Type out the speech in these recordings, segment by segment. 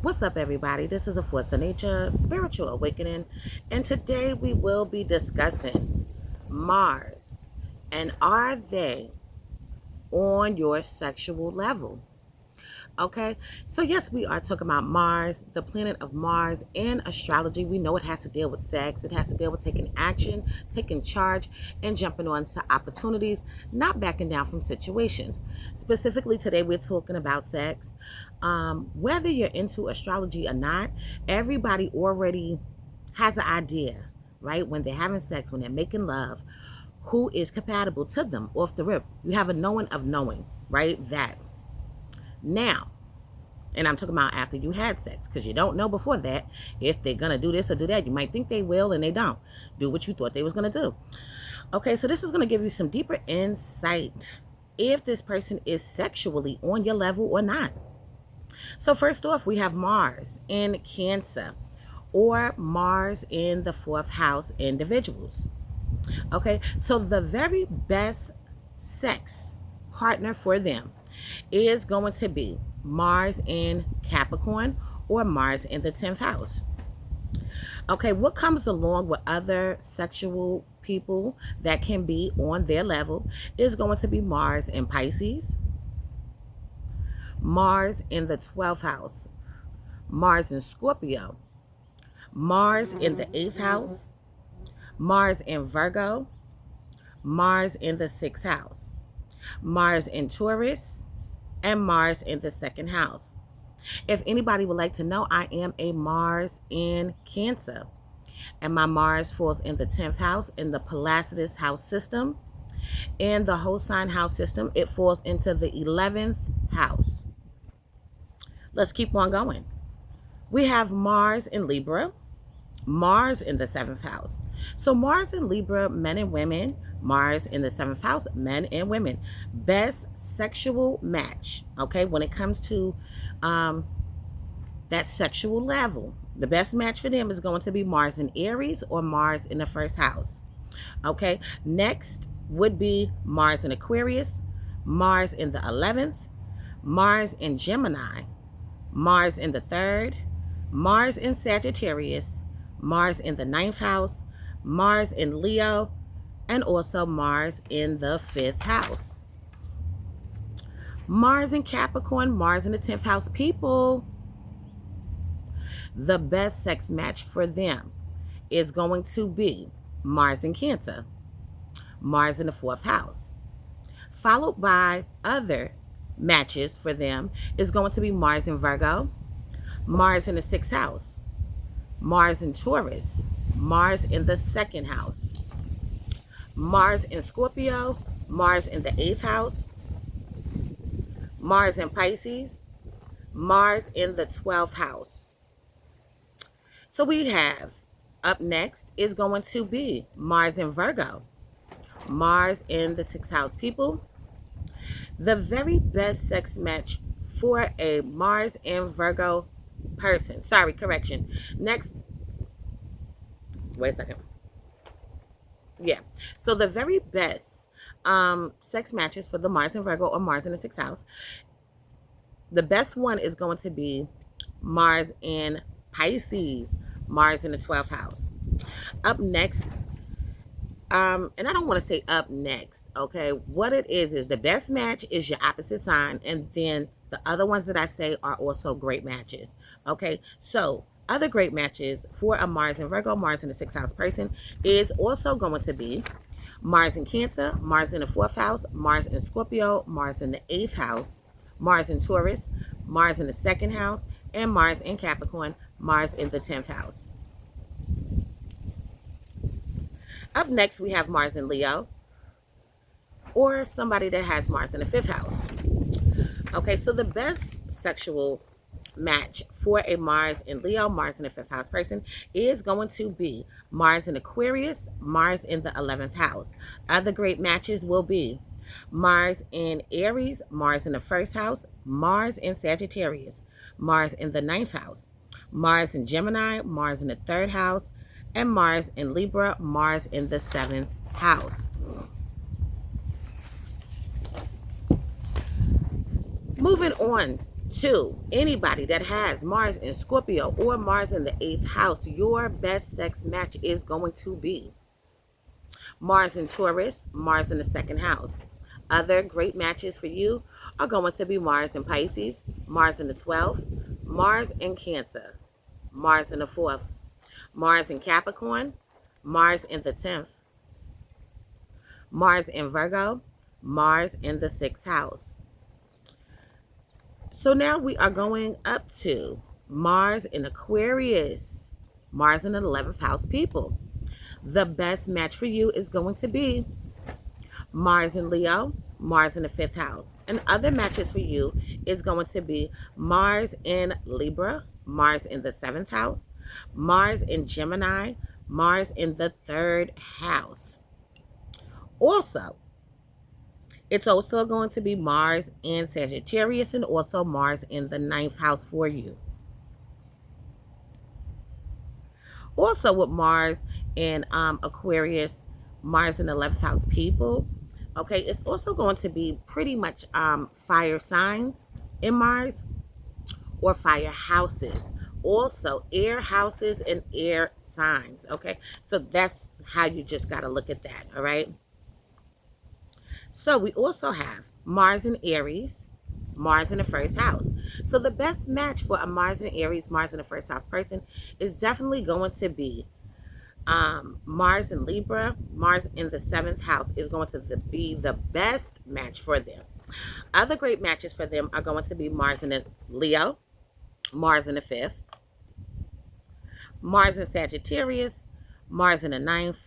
What's up, everybody? This is a Force of Nature Spiritual Awakening, and today we will be discussing Mars and are they on your sexual level? Okay, so yes, we are talking about Mars, the planet of Mars in astrology. We know it has to deal with sex, it has to deal with taking action, taking charge, and jumping on to opportunities, not backing down from situations. Specifically, today we're talking about sex. Whether you're into astrology or not, everybody already has an idea, right? When they're having sex, when they're making love, who is compatible to them off the rip. You have a knowing of knowing, right? That. Now, and I'm talking about after you had sex, because you don't know before that if they're going to do this or do that. You might think they will and they don't do what you thought they was going to do. Okay, so this is going to give you some deeper insight if this person is sexually on your level or not. So first off, we have Mars in Cancer or Mars in the 4th house individuals. Okay, so the very best sex partner for them is going to be Mars in Capricorn or Mars in the 10th house. Okay, what comes along with other sexual people that can be on their level is going to be Mars in Pisces, Mars in the 12th house, Mars in Scorpio, Mars in the 8th house, Mars in Virgo, Mars in the 6th house, Mars in Taurus, and Mars in the 2nd house. If anybody would like to know, I am a Mars in Cancer, and my Mars falls in the 10th house in the PLZ house system. In the whole sign house system, it falls into the 11th house. Let's keep on going. We have Mars in Libra, Mars in the 7th house. So Mars in Libra, men and women, Mars in the 7th house, men and women. Best sexual match, okay, when it comes to that sexual level. The best match for them is going to be Mars in Aries or Mars in the 1st house. Okay, next would be Mars in Aquarius, Mars in the 11th, Mars in Gemini, Mars in the 3rd, Mars in Sagittarius, Mars in the 9th house, Mars in Leo, and also Mars in the 5th house. Mars in Capricorn, Mars in the 10th house people. The best sex match for them is going to be Mars in Cancer, Mars in the 4th house. Followed by other matches for them is going to be Mars in Virgo, Mars in the 6th house, Mars in Taurus, Mars in the 2nd house, Mars in Scorpio, Mars in the 8th house, Mars in Pisces, Mars in the 12th house. So we have, up next is going to be Mars in Virgo, Mars in the 6th house people. The very best sex match for a Mars in Virgo person. Sorry, correction. Next, wait a second. Yeah. So the very best sex matches for the Mars in Virgo or Mars in the 6th house. The best one is going to be Mars in Pisces, Mars in the 12th house. Up next, and I don't want to say up next, okay? What it is the best match is your opposite sign, and then the other ones that I say are also great matches, okay? So other great matches for a Mars in Virgo, Mars in the 6th house person is also going to be Mars in Cancer, Mars in the 4th house, Mars in Scorpio, Mars in the 8th house, Mars in Taurus, Mars in the 2nd house, and Mars in Capricorn, Mars in the 10th house. Up next, we have Mars in Leo, or somebody that has Mars in the 5th house. Okay, so the best sexual match for a Mars in Leo, Mars in the 5th house person is going to be Mars in Aquarius, Mars in the 11th house. Other great matches will be Mars in Aries, Mars in the 1st house, Mars in Sagittarius, Mars in the 9th house, Mars in Gemini, Mars in the 3rd house, and Mars in Libra, Mars in the 7th house. Moving on 2, anybody that has Mars in Scorpio or Mars in the 8th house, your best sex match is going to be Mars in Taurus, Mars in the 2nd house. Other great matches for you are going to be Mars in Pisces, Mars in the 12th, Mars in Cancer, Mars in the 4th, Mars in Capricorn, Mars in the 10th, Mars in Virgo, Mars in the 6th house. So now we are going up to Mars in Aquarius, Mars in the 11th house, people. The best match for you is going to be Mars in Leo, Mars in the 5th house. And other matches for you is going to be Mars in Libra, Mars in the 7th house, Mars in Gemini, Mars in the 3rd house. Also, it's also going to be Mars in Sagittarius and also Mars in the 9th house for you. Also with Mars in Aquarius, Mars in the 11th house, people, okay, it's also going to be pretty much fire signs in Mars or fire houses. Also air houses and air signs, okay? So that's how you just got to look at that, all right? So we also have Mars in Aries, Mars in the 1st house. So the best match for a Mars in Aries, Mars in the 1st house person is definitely going to be Mars in Libra, Mars in the 7th house is going to be the best match for them. Other great matches for them are going to be Mars in Leo, Mars in the 5th, Mars in Sagittarius, Mars in the 9th,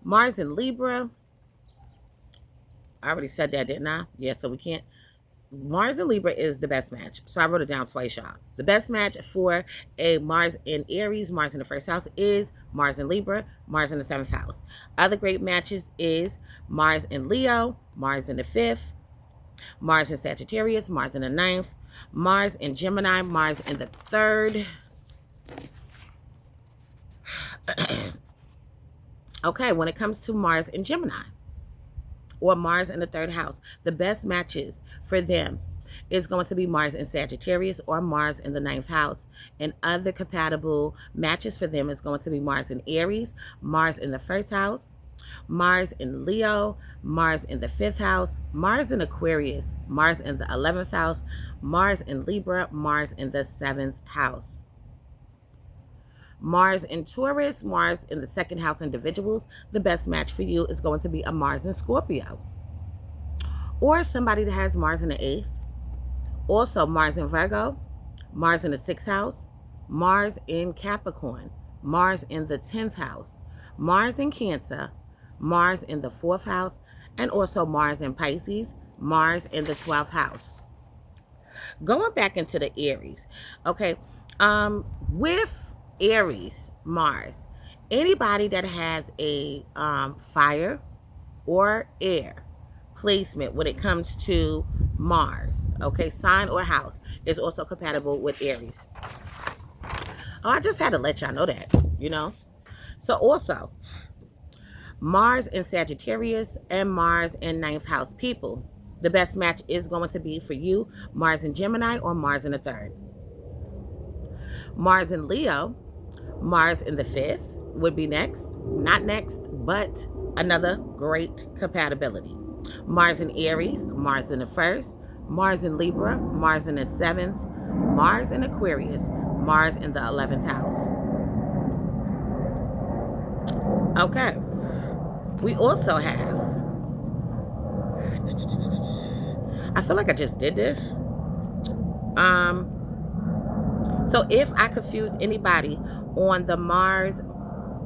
Mars in Libra. I already said that, didn't I? Yeah, so we can't. Mars in Libra is the best match. So I wrote it down twice, y'all. The best match for a Mars in Aries, Mars in the 1st house is Mars in Libra, Mars in the 7th house. Other great matches is Mars in Leo, Mars in the 5th, Mars in Sagittarius, Mars in the 9th, Mars in Gemini, Mars in the 3rd. Okay, when it comes to Mars in Gemini or Mars in the 3rd house, the best matches for them is going to be Mars in Sagittarius or Mars in the 9th house. And other compatible matches for them is going to be Mars in Aries, Mars in the 1st house, Mars in Leo, Mars in the 5th house, Mars in Aquarius, Mars in the 11th house, Mars in Libra, Mars in the 7th house. Mars in Taurus, Mars in the 2nd house individuals, the best match for you is going to be a Mars in Scorpio. Or somebody that has Mars in the 8th. Also Mars in Virgo, Mars in the 6th house, Mars in Capricorn, Mars in the 10th house, Mars in Cancer, Mars in the 4th house, and also Mars in Pisces, Mars in the 12th house. Going back into the Aries, okay, with Aries, Mars, anybody that has a fire or air placement when it comes to Mars, okay, sign or house, is also compatible with Aries. Oh, I just had to let y'all know that, you know. So also, Mars in Sagittarius and Mars in 9th house people, the best match is going to be for you, Mars in Gemini or Mars in the 3rd. Mars in Leo, Mars in the 5th would be next. Not next, but another great compatibility. Mars in Aries, Mars in the 1st, Mars in Libra, Mars in the 7th, Mars in Aquarius, Mars in the 11th house. Okay. We also have, I feel like I just did this. So if I confused anybody on the Mars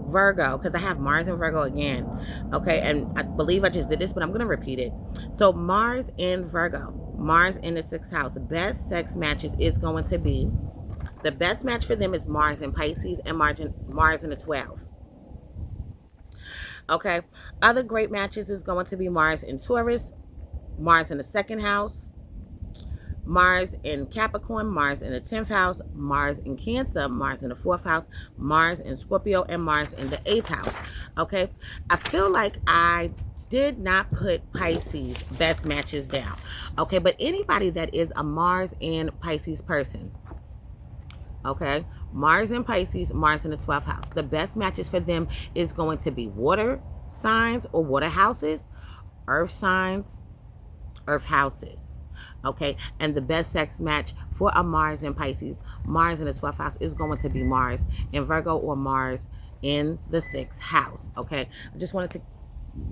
Virgo, because I have Mars and Virgo again, okay, and I believe I just did this, but I'm going to repeat it. So Mars in Virgo, Mars in the 6th house, the best sex matches is going to be, the best match for them is Mars in Pisces and Mars in the 12th. Okay, other great matches is going to be Mars in Taurus, Mars in the 2nd house, Mars in Capricorn, Mars in the 10th house, Mars in Cancer, Mars in the 4th house, Mars in Scorpio, and Mars in the 8th house. Okay, I feel like I did not put Pisces best matches down. Okay, but anybody that is a Mars and Pisces person, okay, Mars and Pisces, Mars in the 12th house, the best matches for them is going to be water signs or water houses, earth signs, earth houses. Okay, and the best sex match for a Mars and Pisces, Mars in the 12th house, is going to be Mars in Virgo or Mars in the 6th house. Okay, I just wanted to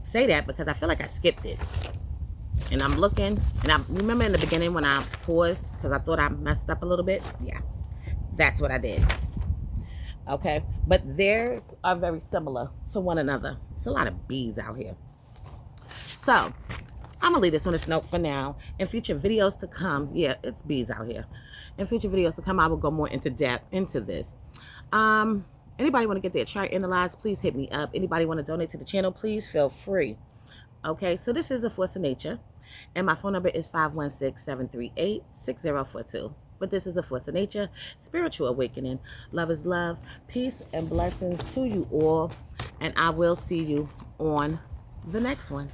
say that because I feel like I skipped it. And I'm looking, and I remember in the beginning when I paused because I thought I messed up a little bit. Yeah, that's what I did. Okay, but theirs are very similar to one another. It's a lot of bees out here. So I'm gonna leave this on this note for now. In future videos to come, yeah, it's bees out here. In future videos to come, I will go more into depth into this. Anybody want to get their chart analyzed, please hit me up. Anybody want to donate to the channel, please feel free. Okay, so this is the Force of Nature, and my phone number is 516-738-6042. But this is a Force of Nature, spiritual awakening. Love is love. Peace and blessings to you all, and I will see you on the next one.